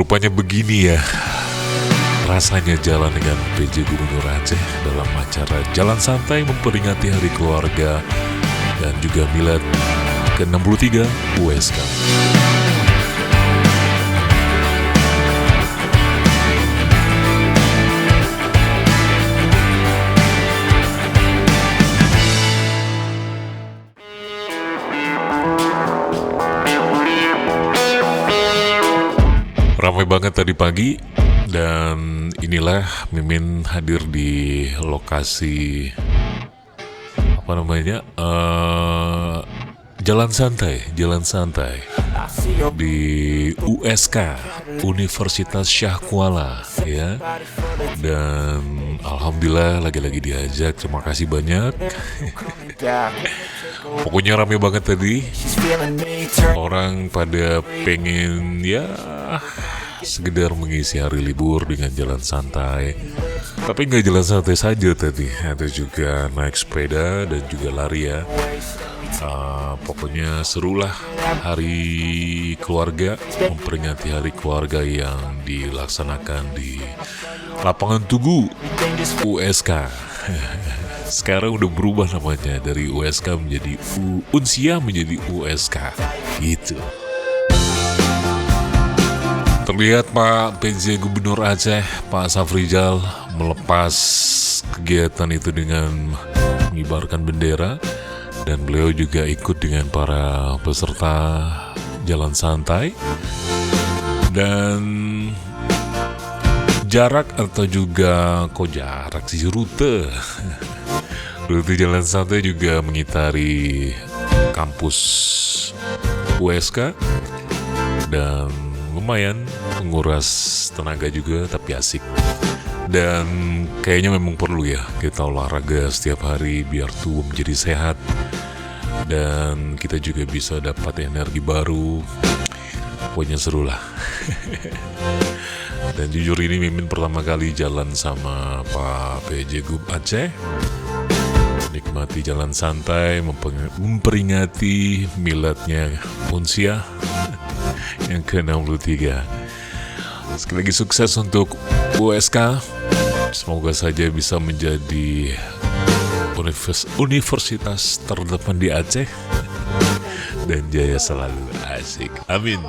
Rupanya begini ya rasanya jalan dengan PJ Gubernur Aceh dalam acara Jalan Santai memperingati Hari Keluarga dan juga milad ke-63 USK. Ramai banget tadi pagi. Dan inilah Mimin hadir di lokasi Jalan Santai di USK Universitas Syah Kuala ya. Dan alhamdulillah lagi-lagi diajak, terima kasih banyak. Pokoknya rame banget tadi. Orang pada pengen ya sekedar mengisi hari libur dengan jalan santai. Tapi nggak jalan santai saja tadi, ada juga naik sepeda dan juga lari ya. Pokoknya serulah hari keluarga, memperingati hari keluarga yang dilaksanakan di lapangan Tugu USK. Sekarang udah berubah namanya dari USK menjadi Unsia menjadi USK gitu. Terlihat Pak PJ Gubernur Aceh, Pak Safrizal melepas kegiatan itu dengan mengibarkan bendera. Dan beliau juga ikut dengan para peserta jalan santai. Dan jarak atau juga rute jalan santai juga mengitari kampus USK. Dan lumayan menguras tenaga juga, tapi asik. Dan kayaknya memang perlu ya kita olahraga setiap hari biar tubuh menjadi sehat. Dan kita juga bisa dapat energi baru. Pokoknya seru lah. Dan jujur ini Mimin pertama kali jalan sama Pak PJ Gub Aceh. Nikmati jalan santai, memperingati miladnya Unsia yang ke-63. Sekali lagi sukses untuk USK. Semoga saja bisa menjadi universitas terdepan di Aceh dan jaya selalu. Asik, amin.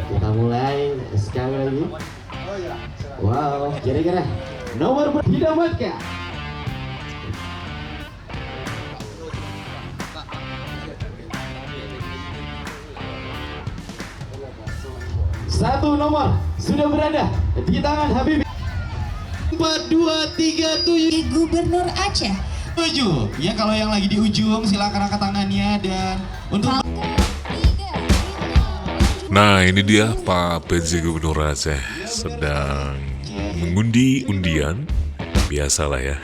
Kita mulai sekali lagi. Wow, kira-kira nomor didapatkan satu nomor sudah berada di tangan Habib. 4237 Gubernur Aceh. 7. Ya, kalau yang lagi di ujung silakan angkat tangannya. Dan untuk Nah, ini dia Pak PJ Gubernur Aceh sedang mengundi undian. Biasalah ya.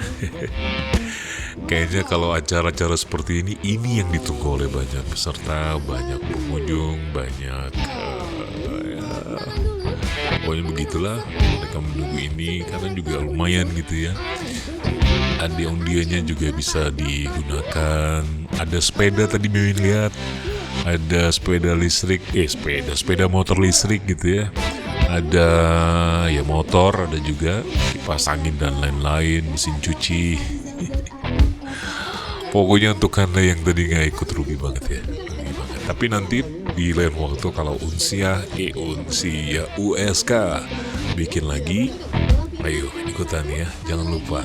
Kayaknya kalau acara-acara seperti ini yang ditunggu oleh banyak peserta, banyak pengunjung, banyak pokoknya begitulah mereka menunggu ini karena juga lumayan gitu ya. Ada undiannya juga bisa digunakan. Ada sepeda tadi Mimin lihat. Ada sepeda listrik, sepeda motor listrik gitu ya. Ada ya motor, ada juga kipas angin dan lain-lain, mesin cuci. Pokoknya untuk Anda yang tadi nggak ikut rugi banget ya, rugi banget. Tapi nanti di lain waktu kalau Unsia USK bikin lagi, ayo ikutan ya, jangan lupa.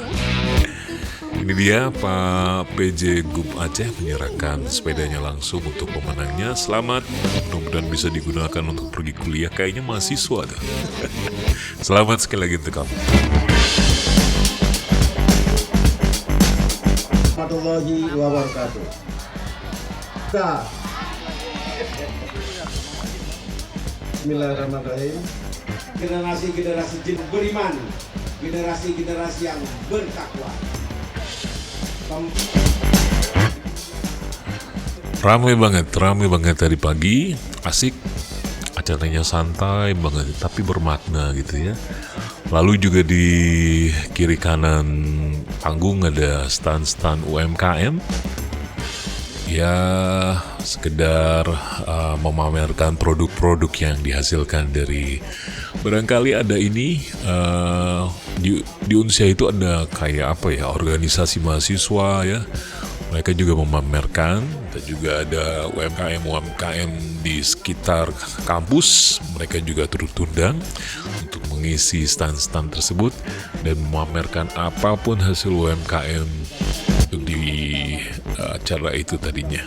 Ini dia Pak PJ Gub Aceh menyerahkan sepedanya langsung untuk pemenangnya. Selamat, mudah-mudahan bisa digunakan untuk pergi kuliah. Kayaknya mahasiswa tuh. Selamat sekali lagi untuk kamu. Warahmatullahi wabarakatuh. Bismillahirrahmanirrahim. Generasi-generasi jin beriman, generasi-generasi yang bertakwa. Ramai banget tadi pagi, asik, acaranya santai banget, tapi bermakna gitu ya. Lalu juga di kiri kanan panggung ada stand-stand UMKM ya sekedar memamerkan produk-produk yang dihasilkan dari barangkali ada ini di Unsia itu ada kayak apa ya, organisasi mahasiswa ya, mereka juga memamerkan, dan juga ada UMKM di sekitar kampus, mereka juga turut tundang untuk mengisi stand-stand tersebut dan memamerkan apapun hasil UMKM di acara itu tadinya.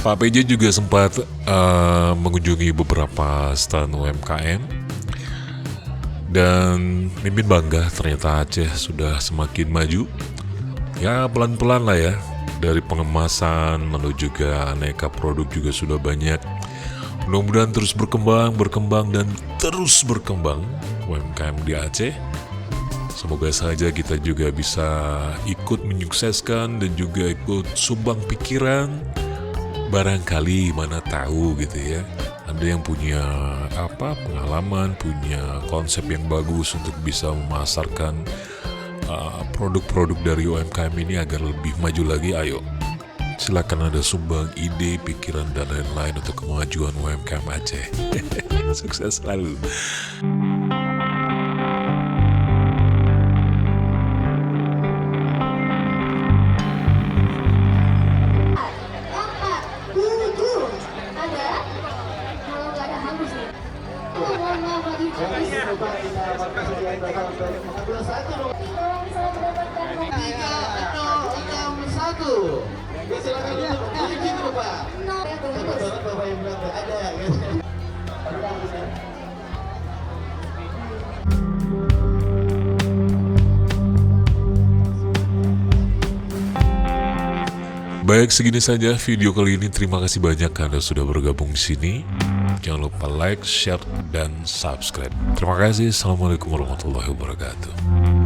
Pak PJ juga sempat mengunjungi beberapa stand UMKM dan mimin bangga ternyata Aceh sudah semakin maju. Ya pelan-pelan lah ya, dari pengemasan menuju juga aneka produk juga sudah banyak. Mudah-mudahan terus berkembang dan terus berkembang UMKM di Aceh. Semoga saja kita juga bisa ikut menyukseskan dan juga ikut sumbang pikiran. Barangkali mana tahu gitu ya, ada yang punya pengalaman, punya konsep yang bagus untuk bisa memasarkan produk-produk dari UMKM ini agar lebih maju lagi. Ayo, silakan ada sumbang ide, pikiran dan lain-lain untuk kemajuan UMKM Aceh. Sukses selalu. Baik, segini saja video kali ini. Terima kasih banyak karena sudah bergabung di sini. Jangan lupa like, share, dan subscribe. Terima kasih. Assalamualaikum warahmatullahi wabarakatuh.